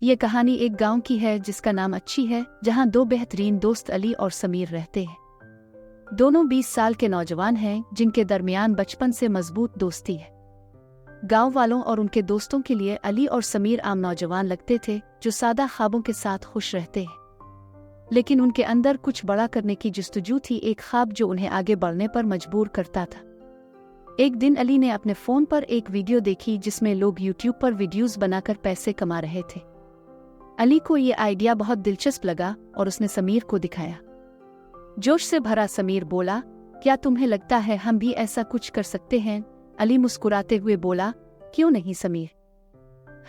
ये कहानी एक गांव की है जिसका नाम अच्छी है, जहां दो बेहतरीन दोस्त अली और समीर रहते हैं। दोनों 20 साल के नौजवान हैं जिनके दरमियान बचपन से मजबूत दोस्ती है। गांव वालों और उनके दोस्तों के लिए अली और समीर आम नौजवान लगते थे जो सादा ख्वाबों के साथ खुश रहते हैं, लेकिन उनके अंदर कुछ बड़ा करने की जस्तजू थी, एक ख्वाब जो उन्हें आगे बढ़ने पर मजबूर करता था। एक दिन अली ने अपने फ़ोन पर एक वीडियो देखी जिसमें लोग यूट्यूब पर वीडियोस बनाकर पैसे कमा रहे थे। अली को ये आइडिया बहुत दिलचस्प लगा और उसने समीर को दिखाया। जोश से भरा समीर बोला, क्या तुम्हें लगता है हम भी ऐसा कुछ कर सकते हैं? अली मुस्कुराते हुए बोला, क्यों नहीं समीर,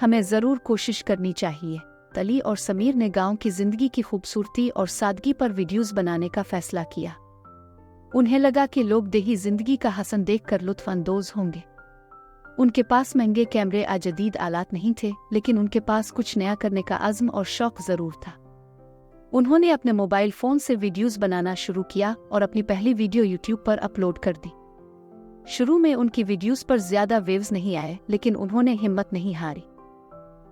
हमें ज़रूर कोशिश करनी चाहिए। अली और समीर ने गांव की जिंदगी की खूबसूरती और सादगी पर वीडियोस बनाने का फैसला किया। उन्हें लगा कि लोग देही जिंदगी का हसन देखकर लुत्फ अंदोज होंगे। उनके पास महंगे कैमरे या जदीद आलात नहीं थे, लेकिन उनके पास कुछ नया करने का अज़्म और शौक ज़रूर था। उन्होंने अपने मोबाइल फ़ोन से वीडियोस बनाना शुरू किया और अपनी पहली वीडियो यूट्यूब पर अपलोड कर दी। शुरू में उनकी वीडियोस पर ज़्यादा व्यूज़ नहीं आए, लेकिन उन्होंने हिम्मत नहीं हारी।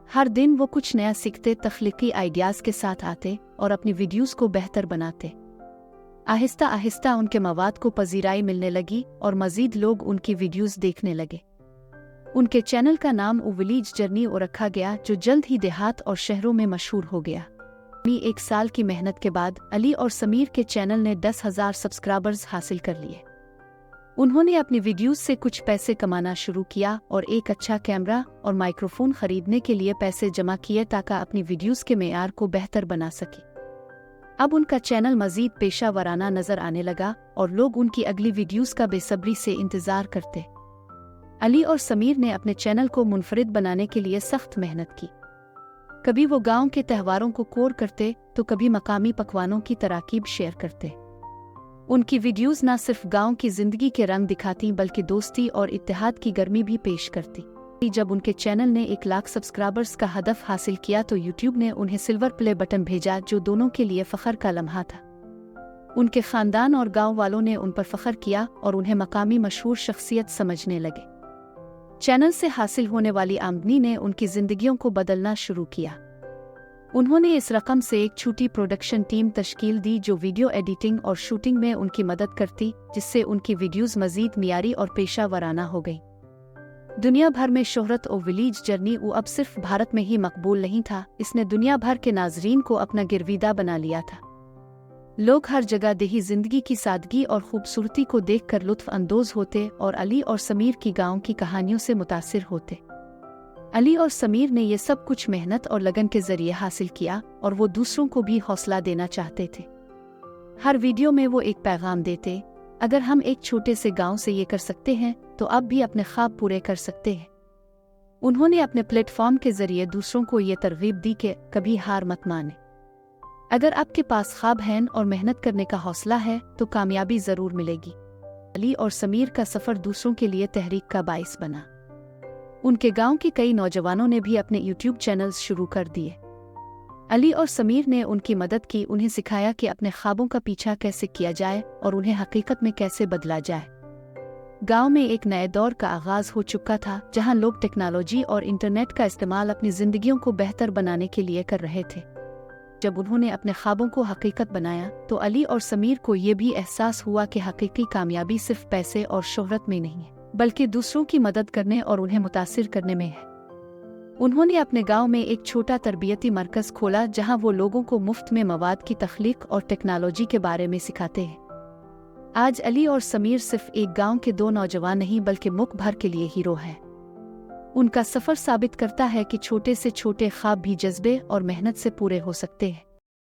हर दिन वो कुछ नया सीखते, तख्लीकी आइडियाज़ के साथ आते और अपनी वीडियोस को बेहतर बनाते। आहिस्ता आहिस्ता उनके मवाद को पजीराई मिलने लगी और मज़ीद लोग उनकी वीडियोस देखने लगे। उनके चैनल का नाम विलेज जर्नी रखा गया, जो जल्द ही देहात और शहरों में मशहूर हो गया। 1 साल की मेहनत के बाद अली और समीर के चैनल ने 10,000 सब्सक्राइबर्स हासिल कर लिए। उन्होंने अपनी वीडियोस से कुछ पैसे कमाना शुरू किया और एक अच्छा कैमरा और माइक्रोफोन खरीदने के लिए पैसे जमा किए ताकि अपनी वीडियोस के मेयार को बेहतर बना सके। अब उनका चैनल मज़ीद पेशा वराना नजर आने लगा और लोग उनकी अगली वीडियोस का बेसब्री से इंतजार करते। अली और समीर ने अपने चैनल को मुनफरिद बनाने के लिए सख्त मेहनत की। कभी वो गांव के त्योहारों को कोर करते तो कभी मकामी पकवानों की तराकीब शेयर करते। उनकी वीडियोस न सिर्फ गांव की जिंदगी के रंग दिखाती बल्कि दोस्ती और इत्तेहाद की गर्मी भी पेश करती। जब उनके चैनल ने 1 लाख सब्सक्राइबर्स का हदफ हासिल किया तो यूट्यूब ने उन्हें सिल्वर प्ले बटन भेजा, जो दोनों के लिए फ़ख्र का लम्हा था। उनके ख़ानदान और गांव वालों ने उन पर फ़ख्र किया और उन्हें मकामी मशहूर शख्सियत समझने लगे। चैनल से हासिल होने वाली आमदनी ने उनकी जिंदगियों को बदलना शुरू किया। उन्होंने इस रकम से एक छोटी प्रोडक्शन टीम तश्कील दी जो वीडियो एडिटिंग और शूटिंग में उनकी मदद करती, जिससे उनकी वीडियोस मज़ीद मियारी और पेशा वराना हो गई। दुनिया भर में शोहरत विलेज जर्नी अब सिर्फ भारत में ही मकबूल नहीं था, इसने दुनिया भर के नाजरीन को अपना गिरविदा बना लिया था। लोग हर जगह देही जिंदगी की सादगी और खूबसूरती को देखकर लुत्फ अंदोज होते और अली और समीर की गांव की कहानियों से मुतासिर होते। अली और समीर ने ये सब कुछ मेहनत और लगन के जरिए हासिल किया और वो दूसरों को भी हौसला देना चाहते थे। हर वीडियो में वो एक पैगाम देते, अगर हम एक छोटे से गांव से ये कर सकते हैं तो आप भी अपने ख्वाब पूरे कर सकते हैं। उन्होंने अपने प्लेटफॉर्म के जरिए दूसरों को ये तरगीब दी कि कभी हार मत माने। अगर आपके पास ख्वाब हैं और मेहनत करने का हौसला है तो कामयाबी ज़रूर मिलेगी। अली और समीर का सफ़र दूसरों के लिए तहरीक का बाइस बना। उनके गांव के कई नौजवानों ने भी अपने यूट्यूब चैनल्स शुरू कर दिए। अली और समीर ने उनकी मदद की, उन्हें सिखाया कि अपने ख्वाबों का पीछा कैसे किया जाए और उन्हें हकीकत में कैसे बदला जाए। गांव में एक नए दौर का आगाज़ हो चुका था, जहां लोग टेक्नोलॉजी और इंटरनेट का इस्तेमाल अपनी ज़िंदगियों को बेहतर बनाने के लिए कर रहे थे। जब उन्होंने अपने ख्वाबों को हकीकत बनाया तो अली और समीर को ये भी एहसास हुआ कि हकीकी कामयाबी सिर्फ पैसे और शोहरत में नहीं है, बल्कि दूसरों की मदद करने और उन्हें मुतासिर करने में है। उन्होंने अपने गांव में एक छोटा तरबियती मरकज़ खोला जहां वो लोगों को मुफ्त में मवाद की तख्लीक और टेक्नोलॉजी के बारे में सिखाते हैं। आज अली और समीर सिर्फ एक गांव के 2 नौजवान नहीं बल्कि मुल्क भर के लिए हीरो हैं। उनका सफ़र साबित करता है कि छोटे से छोटे ख्वाब भी जज्बे और मेहनत से पूरे हो सकते हैं।